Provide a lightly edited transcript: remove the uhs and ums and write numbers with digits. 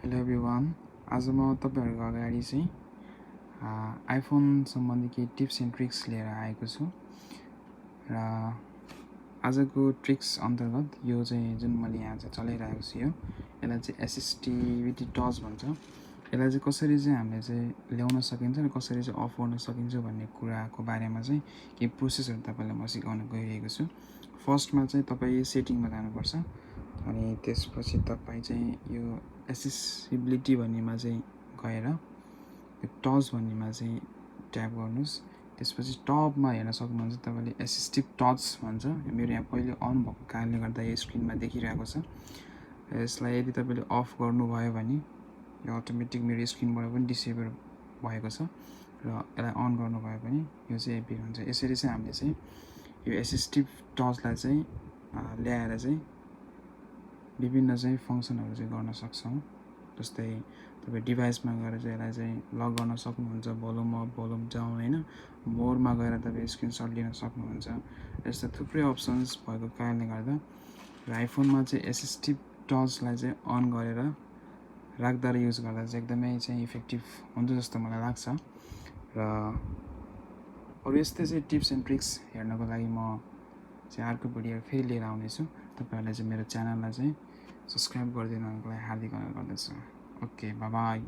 Hello everyone, आज म तपाईहरुको अगाडि चाहिँ आइफोन सम्बन्धी केही टिप्स एन्ड ट्रिक्स लिएर आएको छु र आजको ट्रिक्स अन्तर्गत यो चाहिँ जुन मैले यहाँ चाहिँ चलाइरहेको छु यसलाई चाहिँ एसिस्टिभिटी टच भन्छ। यसलाई चाहिँ कसरी चाहिँ हामीले चाहिँ ल्याउन सकिन्छ र कसरी चाहिँ अफ गर्न सकिन्छ भन्ने कुराको बारेमा चाहिँ केही प्रोसेसहरु तपाईलाई म सिकाउन गइरहेको छु। फर्स्टमा चाहिँ तपाई सेटिङमा जानुपर्छ अनि त्यसपछि तपाई चाहिँ यो एसेसिबिलिटी भन्नेमा चाहिँ गएर यो टच भन्नेमा चाहिँ ट्याप गर्नुस्। त्यसपछि टपमा हेर्न सक्नुहुन्छ तपाईले एसिस्टिभ टच भन्छ। मेरो यहाँ पहिले अन भएको कारणले गर्दा यो स्क्रिनमा देखिरहेको छ। यसलाई यदि तपाईले अफ गर्नुभयो भने यो अटोमेटिक मेरो स्क्रिनबाट पनि डिसेबल भएको छ र यसलाई अन गर्नुभयो भने यो चाहिँ एपियर हुन्छ। यसरी चाहिँ हामीले चाहिँ यो एसिस्टिभ टचलाई चाहिँ ल्याएर चाहिँ विभिन्न चाहिँ फंक्सनहरु चाहिँ गर्न सक्छौं। जस्तै तपाई डिभाइसमा गएर चाहिँ यसलाई चाहिँ लक गर्न सक्नुहुन्छ, भोल्युम अप भोल्युम डाउन हैन, मोडमा गएर तपाई स्क्रिनशट लिन सक्नुहुन्छ। यस्ता थुप्रै अप्सन्स भएको कारणले गर्दा र आइफोनमा चाहिँ एसिस्टिभ टचलाई चाहिँ अन गरेर राख्दा र युज गर्दा चाहिँ एकदमै चाहिँ इफेक्टिभ हुन्छ जस्तो मलाई लाग्छ। र अरु यस्तै चाहिँ टिप्स एन्ड ट्रिक्स हेर्नको लागि म चाहिँ अर्को भिडियो फेरि लिएर आउने छु। तपाईहरुले चाहिँ मेरो च्यानललाई चाहिँ सब्स्क्राइब गरिदिनुको लागि हार्दिक अनुरोध गर्दछु। Okay, bye bye.